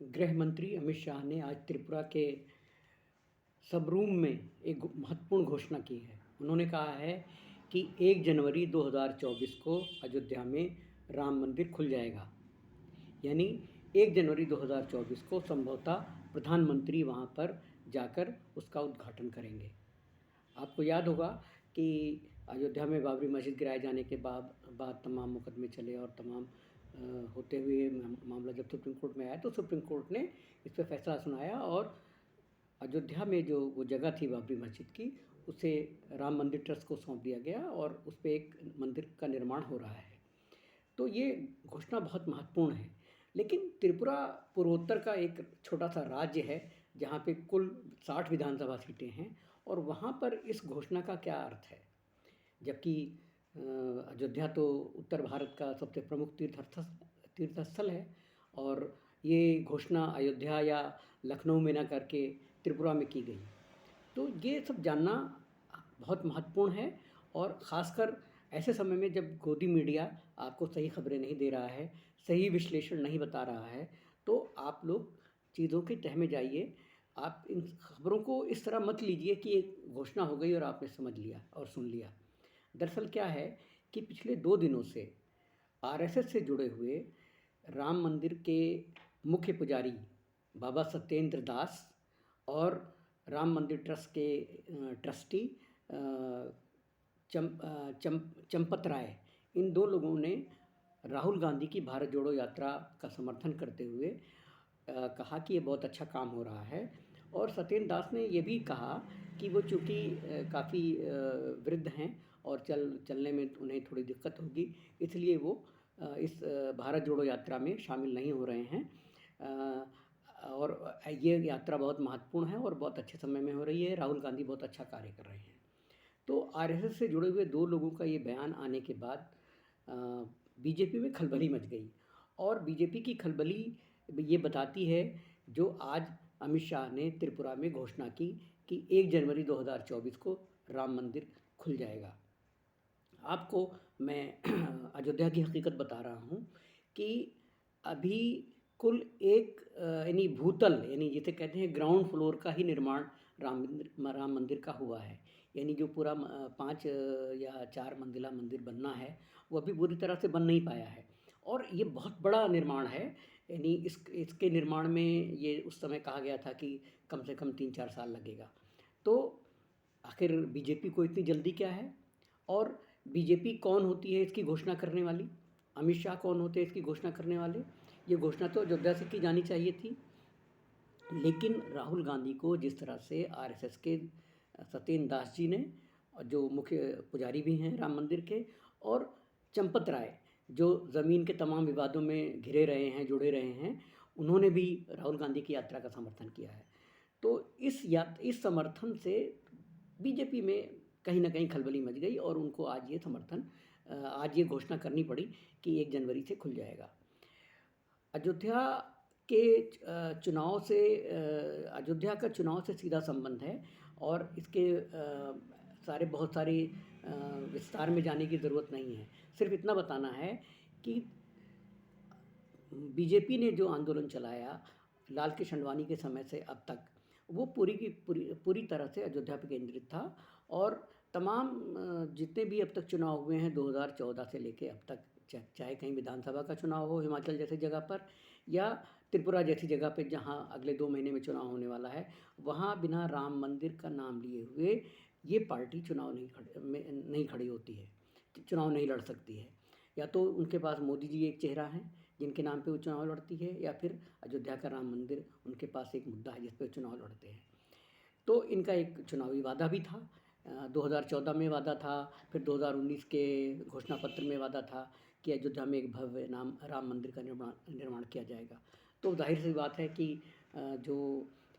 गृह मंत्री अमित शाह ने आज त्रिपुरा के सब रूम में एक महत्वपूर्ण घोषणा की है। उन्होंने कहा है कि 1 जनवरी 2024 को अयोध्या में राम मंदिर खुल जाएगा। यानी 1 जनवरी 2024 को संभवतः प्रधानमंत्री वहाँ पर जाकर उसका उद्घाटन करेंगे। आपको याद होगा कि अयोध्या में बाबरी मस्जिद गिराए जाने के बाद तमाम मुकदमे चले और तमाम होते हुए मामला जब सुप्रीम कोर्ट में आया तो सुप्रीम कोर्ट ने इस पर फैसला सुनाया और अयोध्या में जो वो जगह थी बाबरी मस्जिद की, उसे राम मंदिर ट्रस्ट को सौंप दिया गया और उस पे एक मंदिर का निर्माण हो रहा है। तो ये घोषणा बहुत महत्वपूर्ण है। लेकिन त्रिपुरा पूर्वोत्तर का एक छोटा सा राज्य है जहाँ पे कुल 60 विधानसभा सीटें हैं और वहाँ पर इस घोषणा का क्या अर्थ है। जबकि अयोध्या तो उत्तर भारत का सबसे प्रमुख तीर्थस्थल है और ये घोषणा अयोध्या या लखनऊ में ना करके त्रिपुरा में की गई। तो ये सब जानना बहुत महत्वपूर्ण है और ख़ासकर ऐसे समय में जब गोदी मीडिया आपको सही खबरें नहीं दे रहा है, सही विश्लेषण नहीं बता रहा है, तो आप लोग चीज़ों के तह में जाइए। आप इन खबरों को इस तरह मत लीजिए कि एक घोषणा हो गई और आपने समझ लिया और सुन लिया। दरअसल क्या है कि पिछले 2 दिनों से आरएसएस से जुड़े हुए राम मंदिर के मुख्य पुजारी बाबा सत्येंद्र दास और राम मंदिर ट्रस्ट के ट्रस्टी चंपत राय, इन 2 लोगों ने राहुल गांधी की भारत जोड़ो यात्रा का समर्थन करते हुए कहा कि ये बहुत अच्छा काम हो रहा है। और सत्येंद्र दास ने ये भी कहा कि वो चूँकि काफ़ी वृद्ध हैं और चलने में उन्हें थोड़ी दिक्कत होगी, इसलिए वो इस भारत जोड़ो यात्रा में शामिल नहीं हो रहे हैं। और ये यात्रा बहुत महत्वपूर्ण है और बहुत अच्छे समय में हो रही है। राहुल गांधी बहुत अच्छा कार्य कर रहे हैं। तो आरएसएस से जुड़े हुए 2 लोगों का ये बयान आने के बाद बीजेपी में खलबली मच गई और बीजेपी की खलबली ये बताती है जो आज अमित शाह ने त्रिपुरा में घोषणा की कि 1 जनवरी 2024 को राम मंदिर खुल जाएगा। आपको मैं अयोध्या की हकीकत बता रहा हूँ कि अभी कुल एक यानी भूतल यानी जिसे कहते हैं ग्राउंड फ्लोर का ही निर्माण राम मंदिर का हुआ है। यानी जो पूरा 5 या 4 मंजिला मंदिर बनना है वो अभी पूरी तरह से बन नहीं पाया है और ये बहुत बड़ा निर्माण है। यानी इसके निर्माण में ये उस समय कहा गया था कि कम से कम 3-4 साल लगेगा। तो आखिर बीजेपी को इतनी जल्दी क्या है और बीजेपी कौन होती है इसकी घोषणा करने वाली, अमित शाह कौन होते हैं इसकी घोषणा करने वाले। ये घोषणा तो अयोध्या से की जानी चाहिए थी, लेकिन राहुल गांधी को जिस तरह से आरएसएस के सत्येंद्र दास जी ने, जो मुख्य पुजारी भी हैं राम मंदिर के, और चंपत राय जो ज़मीन के तमाम विवादों में घिरे रहे हैं, जुड़े रहे हैं, उन्होंने भी राहुल गांधी की यात्रा का समर्थन किया है। तो इस समर्थन से बीजेपी में कहीं ना कहीं खलबली मच गई और उनको आज ये घोषणा करनी पड़ी कि 1 जनवरी से खुल जाएगा। अयोध्या के चुनाव से अयोध्या का चुनाव से सीधा संबंध है और इसके बहुत सारे विस्तार में जाने की ज़रूरत नहीं है। सिर्फ इतना बताना है कि बीजेपी ने जो आंदोलन चलाया लाल कृष्ण आडवाणी के समय से अब तक, वो पूरी तरह से अयोध्या पर केंद्रित था और तमाम जितने भी अब तक चुनाव हुए हैं 2014 से लेके अब तक, चाहे कहीं विधानसभा का चुनाव हो हिमाचल जैसी जगह पर या त्रिपुरा जैसी जगह पे जहाँ अगले 2 महीने में चुनाव होने वाला है, वहाँ बिना राम मंदिर का नाम लिए हुए ये पार्टी चुनाव नहीं खड़ी होती है, चुनाव नहीं लड़ सकती है। या तो उनके पास मोदी जी एक चेहरा है जिनके नाम पे वो चुनाव लड़ती है, या फिर अयोध्या का राम मंदिर उनके पास एक मुद्दा है जिस पे चुनाव लड़ते हैं। तो इनका एक चुनावी वादा भी था, 2014 में वादा था, फिर 2019 के घोषणा पत्र में वादा था कि अयोध्या में एक भव्य राम मंदिर का निर्माण किया जाएगा। तो जाहिर सी बात है कि जो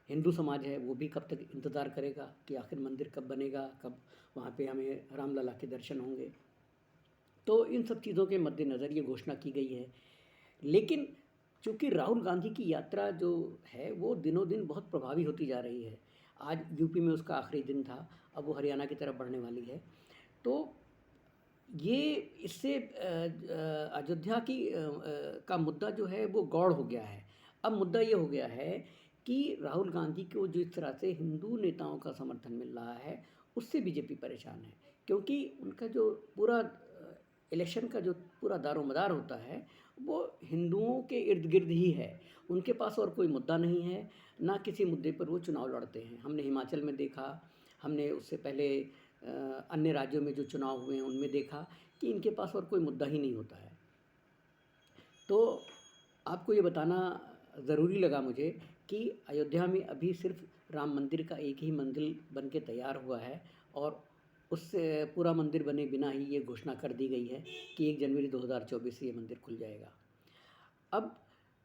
हिंदू समाज है वो भी कब तक इंतज़ार करेगा कि आखिर मंदिर कब बनेगा, कब वहाँ पे हमें रामलला के दर्शन होंगे। तो इन सब चीज़ों के मद्देनज़र ये घोषणा की गई है। लेकिन चूँकि राहुल गांधी की यात्रा जो है वो दिनों दिन बहुत प्रभावी होती जा रही है। आज यूपी में उसका आखिरी दिन था, अब वो हरियाणा की तरफ बढ़ने वाली है। तो ये इससे अयोध्या का मुद्दा जो है वो गौड़ हो गया है। अब मुद्दा ये हो गया है कि राहुल गांधी को जिस तरह से हिंदू नेताओं का समर्थन मिल रहा है, उससे बीजेपी परेशान है, क्योंकि उनका जो पूरा इलेक्शन का जो पूरा दारोमदार होता है, वो हिंदुओं के इर्द गिर्द ही है। उनके पास और कोई मुद्दा नहीं है, ना किसी मुद्दे पर वो चुनाव लड़ते हैं। हमने हिमाचल में देखा, हमने उससे पहले अन्य राज्यों में जो चुनाव हुए हैं उनमें देखा कि इनके पास और कोई मुद्दा ही नहीं होता है। तो आपको ये बताना ज़रूरी लगा मुझे कि अयोध्या में अभी सिर्फ राम मंदिर का एक ही मंदिर बन के तैयार हुआ है, और उससे पूरा मंदिर बने बिना ही ये घोषणा कर दी गई है कि 1 जनवरी 2024 से ये मंदिर खुल जाएगा। अब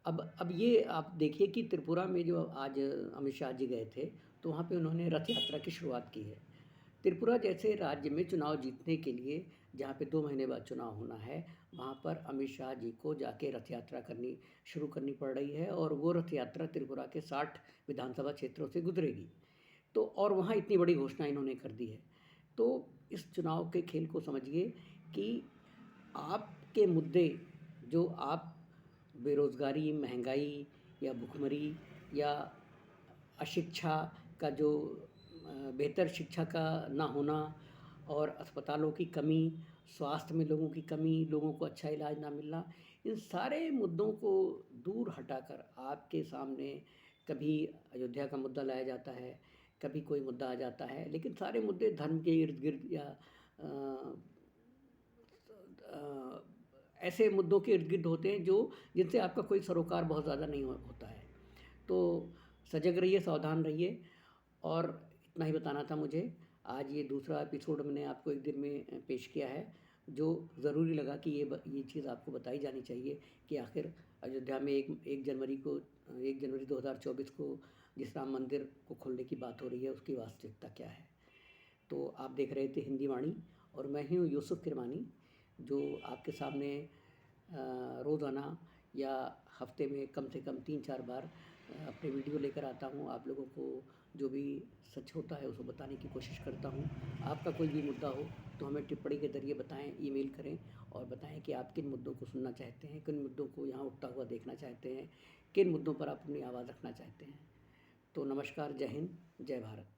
अब ये आप देखिए कि त्रिपुरा में जो आज अमित शाह जी गए थे, तो वहाँ पे उन्होंने रथ यात्रा की शुरुआत की है। त्रिपुरा जैसे राज्य में चुनाव जीतने के लिए, जहाँ पे 2 महीने बाद चुनाव होना है, वहाँ पर अमित शाह जी को जाके रथ यात्रा शुरू करनी पड़ रही है, और वो रथ यात्रा त्रिपुरा के 60 विधानसभा क्षेत्रों से गुजरेगी। तो और वहाँ इतनी बड़ी घोषणा इन्होंने कर दी है। तो इस चुनाव के खेल को समझिए कि आपके मुद्दे जो आप बेरोज़गारी, महंगाई या भुखमरी या अशिक्षा का जो बेहतर शिक्षा का ना होना, और अस्पतालों की कमी, स्वास्थ्य में लोगों की कमी, लोगों को अच्छा इलाज ना मिलना, इन सारे मुद्दों को दूर हटाकर आपके सामने कभी अयोध्या का मुद्दा लाया जाता है, कभी कोई मुद्दा आ जाता है, लेकिन सारे मुद्दे धर्म के इर्द गिर्द या अ, अ, ऐसे मुद्दों के इर्द गिर्द होते हैं जो जिनसे आपका कोई सरोकार बहुत ज़्यादा नहीं होता है। तो सजग रहिए, सावधान रहिए, और इतना ही बताना था मुझे। आज ये दूसरा एपिसोड मैंने आपको एक दिन में पेश किया है, जो ज़रूरी लगा कि ये चीज़ आपको बताई जानी चाहिए कि आखिर अयोध्या में 1 जनवरी 2024 को जिस राम मंदिर को खोलने की बात हो रही है, उसकी वास्तविकता क्या है। तो आप देख रहे थे हिंदी वाणी, और मैं ही हूँ यूसुफ किरमानी, जो आपके सामने रोज़ाना या हफ्ते में कम से कम 3-4 बार अपने वीडियो लेकर आता हूँ। आप लोगों को जो भी सच होता है उसको बताने की कोशिश करता हूँ। आपका कोई भी मुद्दा हो तो हमें टिप्पणी के ज़रिए बताएँ, ईमेल करें और बताएँ कि आप किन मुद्दों को सुनना चाहते हैं, किन मुद्दों को यहाँ उठता हुआ देखना चाहते हैं, किन मुद्दों पर आप अपनी आवाज़ रखना चाहते हैं। तो नमस्कार, जय हिंद, जय भारत।